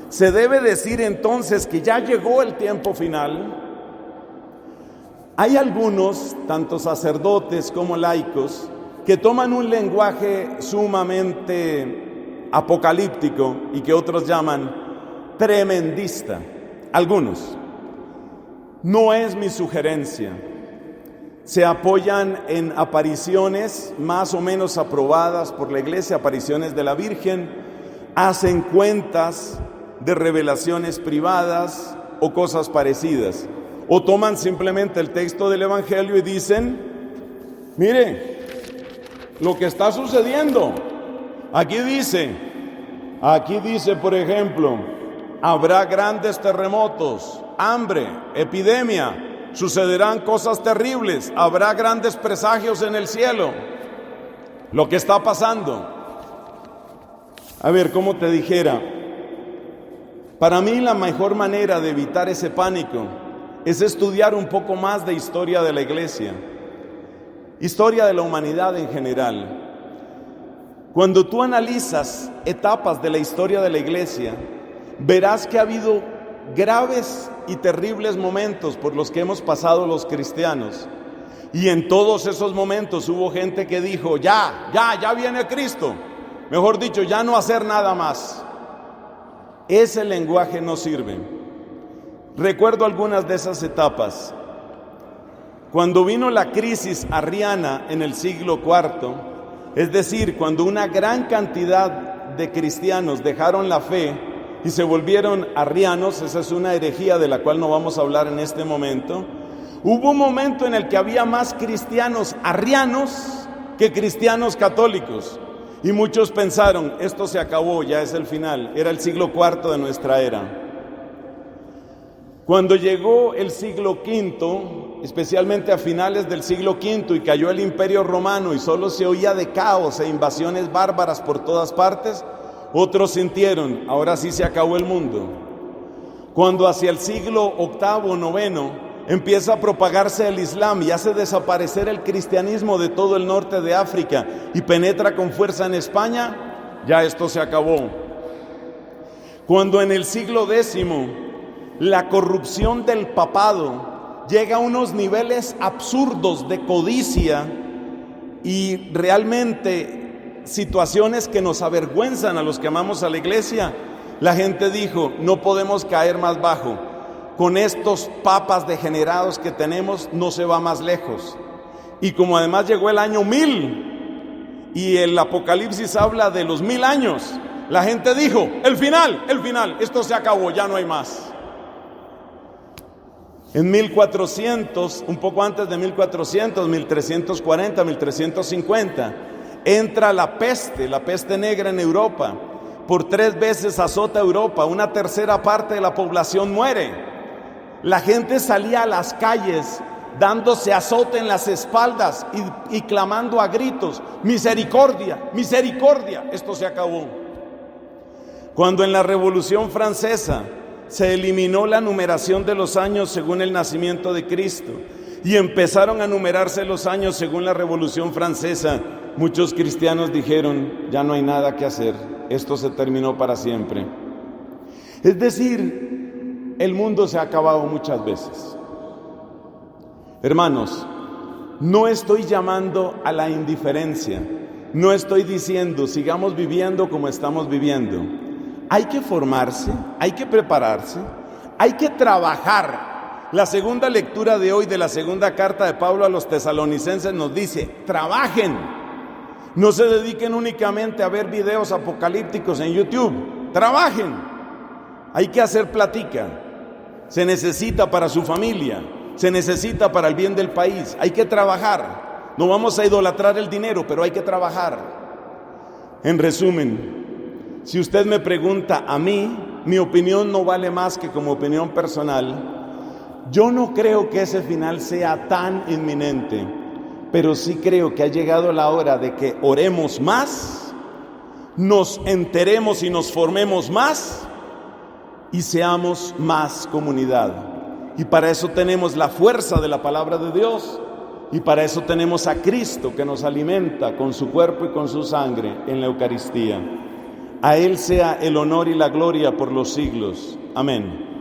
¿Se debe decir entonces que ya llegó el tiempo final? Hay algunos, tanto sacerdotes como laicos, que toman un lenguaje sumamente apocalíptico y que otros llaman tremendista. Algunos. No es mi sugerencia. Se apoyan en apariciones más o menos aprobadas por la Iglesia, apariciones de la Virgen, hacen cuentas de revelaciones privadas o cosas parecidas. O toman simplemente el texto del Evangelio y dicen, mire, lo que está sucediendo. Aquí dice, por ejemplo, habrá grandes terremotos, hambre, epidemia, sucederán cosas terribles, habrá grandes presagios en el cielo. Lo que está pasando. A ver, ¿cómo te dijera? Para mí la mejor manera de evitar ese pánico es estudiar un poco más de historia de la Iglesia, historia de la humanidad en general. Cuando tú analizas etapas de la historia de la Iglesia, verás que ha habido graves y terribles momentos por los que hemos pasado los cristianos. Y en todos esos momentos hubo gente que dijo, ya viene Cristo. Mejor dicho, ya no hacer nada más. Ese lenguaje no sirve. Recuerdo algunas de esas etapas. Cuando vino la crisis arriana en el siglo IV, es decir, cuando una gran cantidad de cristianos dejaron la fe y se volvieron arrianos, esa es una herejía de la cual no vamos a hablar en este momento. Hubo un momento en el que había más cristianos arrianos que cristianos católicos. Y muchos pensaron, esto se acabó, ya es el final. Era el siglo IV de nuestra era. Cuando llegó el siglo V, especialmente a finales del siglo V, y cayó el Imperio Romano y solo se oía de caos e invasiones bárbaras por todas partes, otros sintieron, ahora sí se acabó el mundo. Cuando hacia el siglo VIII, IX, empieza a propagarse el Islam y hace desaparecer el cristianismo de todo el norte de África y penetra con fuerza en España, ya esto se acabó. Cuando en el siglo X la corrupción del papado llega a unos niveles absurdos de codicia y realmente situaciones que nos avergüenzan a los que amamos a la Iglesia, la gente dijo, no podemos caer más bajo. Con estos papas degenerados que tenemos no se va más lejos. Y como además llegó el año 1000 y el Apocalipsis habla de los 1000 años, la gente dijo, el final, esto se acabó, ya no hay más. En 1400, un poco antes de 1400, 1340, 1350, entra la peste negra en Europa. Por 3 veces azota Europa, una tercera parte de la población muere. La gente salía a las calles dándose azote en las espaldas y clamando a gritos, misericordia, misericordia, esto se acabó. Cuando en la Revolución Francesa se eliminó la numeración de los años según el nacimiento de Cristo y empezaron a numerarse los años según la Revolución Francesa, muchos cristianos dijeron, ya no hay nada que hacer, esto se terminó para siempre. Es decir, el mundo se ha acabado muchas veces. Hermanos, no estoy llamando a la indiferencia, no estoy diciendo sigamos viviendo como estamos viviendo. Hay que formarse, hay que prepararse, hay que trabajar. La segunda lectura de hoy de la segunda carta de Pablo a los tesalonicenses nos dice, trabajen. No se dediquen únicamente a ver videos apocalípticos en YouTube, trabajen. Hay que hacer plática. Se necesita para su familia, se necesita para el bien del país, hay que trabajar. No vamos a idolatrar el dinero, pero hay que trabajar. En resumen, si usted me pregunta a mí, mi opinión no vale más que como opinión personal. Yo no creo que ese final sea tan inminente, pero sí creo que ha llegado la hora de que oremos más, nos enteremos y nos formemos más, y seamos más comunidad. Y para eso tenemos la fuerza de la palabra de Dios, y para eso tenemos a Cristo que nos alimenta con su cuerpo y con su sangre en la Eucaristía. A Él sea el honor y la gloria por los siglos. Amén.